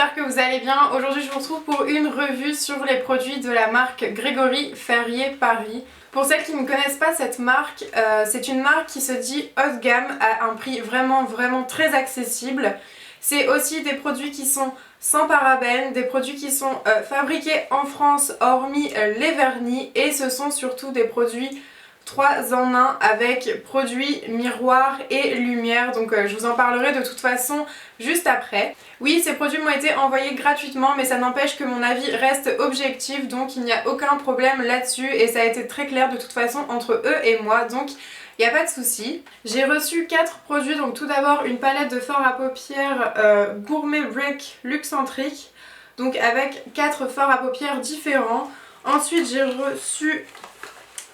j'espère que vous allez bien. Aujourd'hui je vous retrouve pour une revue sur les produits de la marque Grégory Ferrier Paris. Pour celles qui ne connaissent pas cette marque, c'est une marque qui se dit haut de gamme à un prix vraiment très accessible. C'est aussi des produits qui sont sans parabènes, des produits qui sont fabriqués en France hormis les vernis, et ce sont surtout des produits 3 en 1 avec produits, miroirs et lumière, donc je vous en parlerai de toute façon juste après. Oui, ces produits m'ont été envoyés gratuitement, mais ça n'empêche que mon avis reste objectif, donc il n'y a aucun problème là-dessus et ça a été très clair de toute façon entre eux et moi, donc il n'y a pas de souci. J'ai reçu 4 produits, donc tout d'abord une palette de fard à paupières Gourmet Brick Luxcentrique, donc avec 4 fards à paupières différents. Ensuite j'ai reçu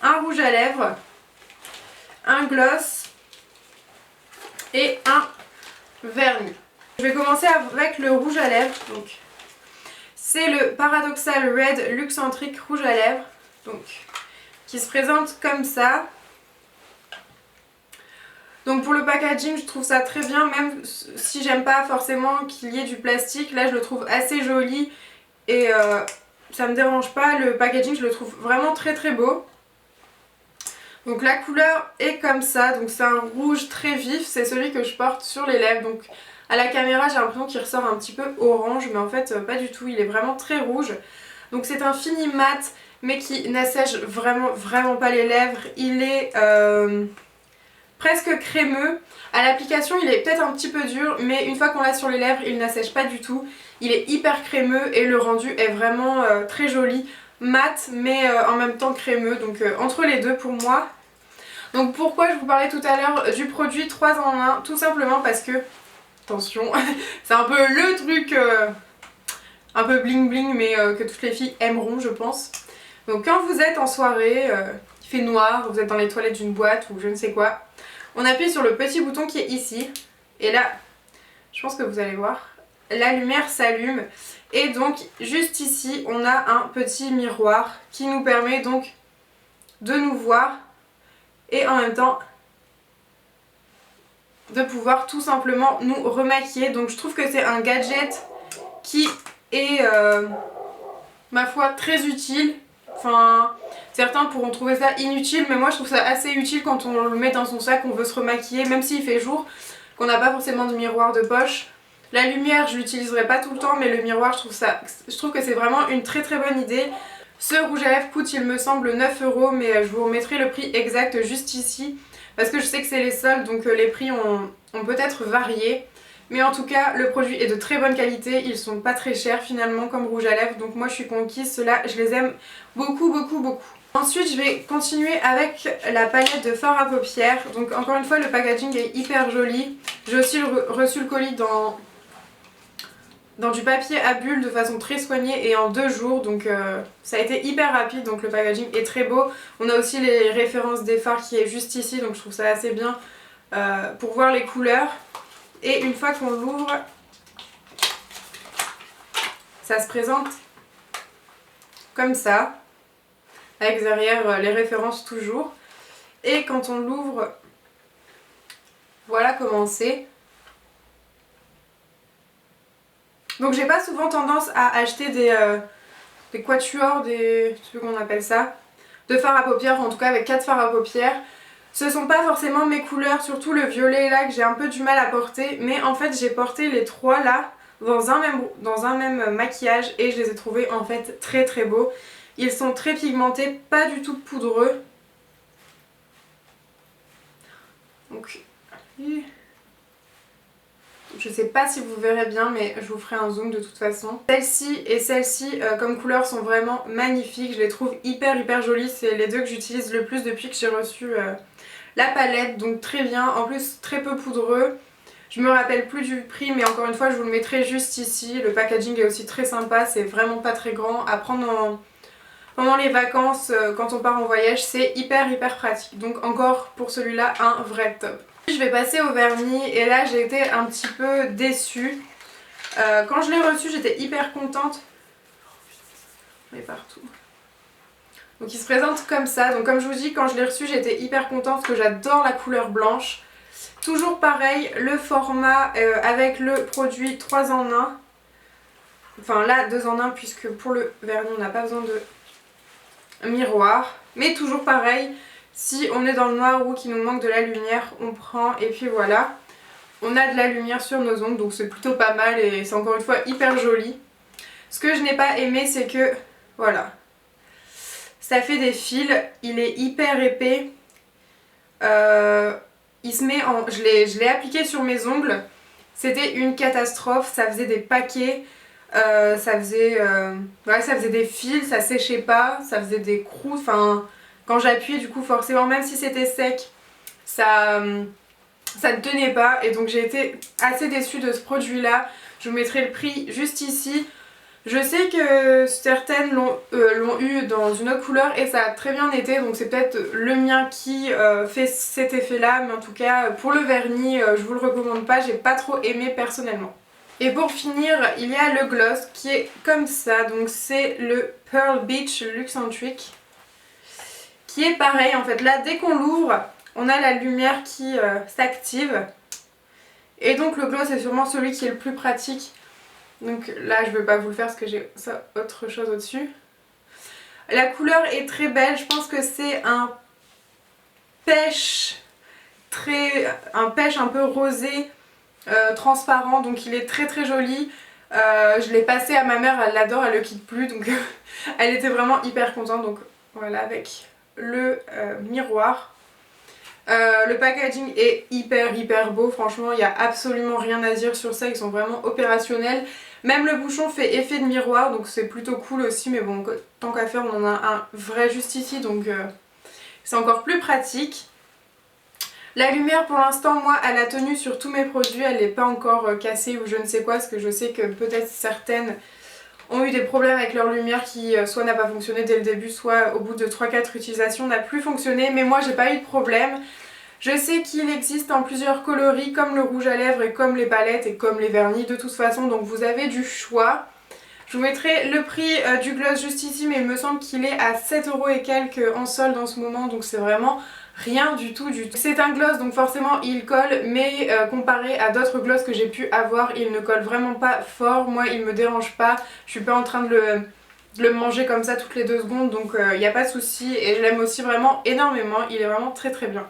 un rouge à lèvres, un gloss et un vernis. Je vais commencer avec le rouge à lèvres. Donc c'est le Paradoxal Red Luxcentrique rouge à lèvres, donc qui se présente comme ça. Donc pour le packaging, je trouve ça très bien, même si j'aime pas forcément qu'il y ait du plastique. Là je le trouve assez joli et ça me dérange pas. Le packaging, je le trouve vraiment très beau. Donc la couleur est comme ça, donc c'est un rouge très vif, c'est celui que je porte sur les lèvres. Donc à la caméra j'ai l'impression qu'il ressort un petit peu orange, mais en fait pas du tout, il est vraiment très rouge. Donc c'est un fini mat mais qui n'assèche vraiment pas les lèvres. Il est presque crémeux. À l'application il est peut-être un petit peu dur, mais une fois qu'on l'a sur les lèvres il n'assèche pas du tout. Il est hyper crémeux et le rendu est vraiment très joli. Mat mais en même temps crémeux, donc entre les deux pour moi. Donc pourquoi je vous parlais tout à l'heure du produit 3 en 1, tout simplement parce que, attention, c'est un peu le truc un peu bling bling, mais que toutes les filles aimeront je pense. Donc quand vous êtes en soirée, il fait noir, vous êtes dans les toilettes d'une boîte ou je ne sais quoi, on appuie sur le petit bouton qui est ici, et là, je pense que vous allez voir, la lumière s'allume. Et donc juste ici on a un petit miroir qui nous permet donc de nous voir et en même temps de pouvoir tout simplement nous remaquiller. Donc je trouve que c'est un gadget qui est ma foi très utile. Enfin, certains pourront trouver ça inutile, mais moi je trouve ça assez utile quand on le met dans son sac, on veut se remaquiller, même s'il fait jour, qu'on n'a pas forcément de miroir de poche. La lumière je l'utiliserai pas tout le temps, mais le miroir je trouve que c'est vraiment une très bonne idée. Ce rouge à lèvres coûte il me semble 9 €, mais je vous remettrai le prix exact juste ici parce que je sais que c'est les soldes, donc les prix ont peut-être varié. Mais en tout cas le produit est de très bonne qualité, ils sont pas très chers finalement comme rouge à lèvres, donc moi je suis conquise, ceux-là je les aime beaucoup. Ensuite je vais continuer avec la palette de fard à paupières. Donc encore une fois le packaging est hyper joli. J'ai aussi reçu le colis dans du papier à bulles de façon très soignée et en 2 jours, donc ça a été hyper rapide, donc le packaging est très beau. On a aussi les références des fards qui est juste ici, donc je trouve ça assez bien pour voir les couleurs. Et une fois qu'on l'ouvre, ça se présente comme ça, avec derrière les références toujours. Et quand on l'ouvre, voilà comment c'est. Donc j'ai pas souvent tendance à acheter des quatuors, je sais plus comment on appelle ça, de fard à paupières, en tout cas avec 4 fards à paupières. Ce sont pas forcément mes couleurs, surtout le violet là que j'ai un peu du mal à porter, mais en fait j'ai porté les 3 là dans un même maquillage et je les ai trouvés en fait très beaux. Ils sont très pigmentés, pas du tout poudreux. Donc je sais pas si vous verrez bien, mais je vous ferai un zoom de toute façon. Celle-ci et celle-ci comme couleur sont vraiment magnifiques. Je les trouve hyper jolies. C'est les deux que j'utilise le plus depuis que j'ai reçu la palette. Donc très bien. En plus très peu poudreux. Je me rappelle plus du prix, mais encore une fois je vous le mettrai juste ici. Le packaging est aussi très sympa. C'est vraiment pas très grand. À prendre pendant les vacances, quand on part en voyage, c'est hyper pratique. Donc encore pour celui-là un vrai top. Je vais passer au vernis et là j'ai été un petit peu déçue. Quand je l'ai reçu j'étais hyper contente. Mais partout. Donc il se présente comme ça. Donc comme je vous dis, quand je l'ai reçu j'étais hyper contente parce que j'adore la couleur blanche. Toujours pareil, le format avec le produit 3 en 1. Enfin là 2 en 1 puisque pour le vernis on n'a pas besoin de miroir. Mais toujours pareil, si on est dans le noir ou qu'il nous manque de la lumière, on prend et puis voilà. On a de la lumière sur nos ongles donc c'est plutôt pas mal et c'est encore une fois hyper joli. Ce que je n'ai pas aimé c'est que, voilà, ça fait des fils, il est hyper épais. Il se met en... Je l'ai appliqué sur mes ongles, c'était une catastrophe, ça faisait des paquets, ça faisait des fils, ça séchait pas, ça faisait des croûtes, enfin quand j'appuyais du coup forcément même si c'était sec, ça ne tenait pas et donc j'ai été assez déçue de ce produit là. Je vous mettrai le prix juste ici. Je sais que certaines l'ont eu dans une autre couleur et ça a très bien été, donc c'est peut-être le mien qui fait cet effet là, mais en tout cas pour le vernis je vous le recommande pas, j'ai pas trop aimé personnellement. Et pour finir il y a le gloss qui est comme ça, donc c'est le Pearl Beach Luxentric qui est pareil en fait, là dès qu'on l'ouvre on a la lumière qui s'active et donc le gloss est sûrement celui qui est le plus pratique. Donc là je ne vais pas vous le faire parce que j'ai ça autre chose au-dessus. La couleur est très belle, je pense que c'est un pêche un peu rosé transparent, donc il est très très joli. Je l'ai passé à ma mère, elle l'adore, elle le quitte plus, donc elle était vraiment hyper contente. Donc voilà, avec le miroir. Le packaging est hyper beau, franchement il n'y a absolument rien à dire sur ça, ils sont vraiment opérationnels. Même le bouchon fait effet de miroir donc c'est plutôt cool aussi, mais bon tant qu'à faire on en a un vrai juste ici donc c'est encore plus pratique. La lumière pour l'instant moi elle a tenu sur tous mes produits, elle n'est pas encore cassée ou je ne sais quoi, parce que je sais que peut-être certaines ont eu des problèmes avec leur lumière qui soit n'a pas fonctionné dès le début, soit au bout de 3-4 utilisations n'a plus fonctionné, mais moi j'ai pas eu de problème. Je sais qu'il existe en plusieurs coloris comme le rouge à lèvres et comme les palettes et comme les vernis de toute façon, donc vous avez du choix. Je vous mettrai le prix du gloss juste ici, mais il me semble qu'il est à 7€ et quelques en solde en ce moment, donc c'est vraiment rien du tout. C'est un gloss donc forcément il colle, mais comparé à d'autres gloss que j'ai pu avoir, il ne colle vraiment pas fort. Moi il me dérange pas, je suis pas en train de le manger comme ça toutes les 2 secondes, donc il n'y a pas de souci et je l'aime aussi vraiment énormément, il est vraiment très bien.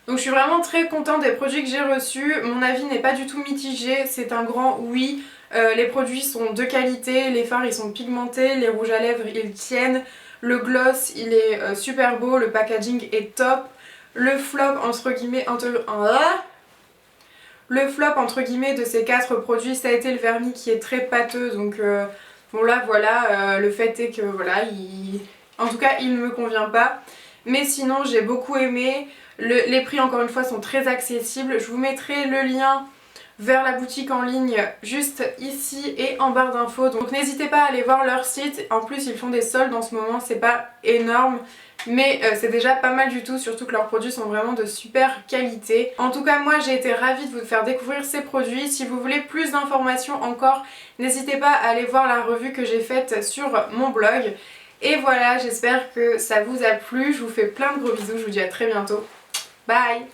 Donc je suis vraiment très contente des produits que j'ai reçus, mon avis n'est pas du tout mitigé, c'est un grand oui. Les produits sont de qualité, les fards ils sont pigmentés, les rouges à lèvres ils tiennent, le gloss il est super beau, le packaging est top. Le flop entre guillemets de ces 4 produits ça a été le vernis qui est très pâteux, donc bon là voilà, le fait est que voilà, en tout cas il ne me convient pas. Mais sinon j'ai beaucoup aimé, les prix encore une fois sont très accessibles, je vous mettrai le lien vers la boutique en ligne juste ici et en barre d'infos, donc n'hésitez pas à aller voir leur site. En plus ils font des soldes en ce moment, c'est pas énorme mais c'est déjà pas mal du tout, surtout que leurs produits sont vraiment de super qualité. En tout cas moi j'ai été ravie de vous faire découvrir ces produits. Si vous voulez plus d'informations encore, n'hésitez pas à aller voir la revue que j'ai faite sur mon blog. Et voilà, j'espère que ça vous a plu, je vous fais plein de gros bisous, je vous dis à très bientôt. Bye!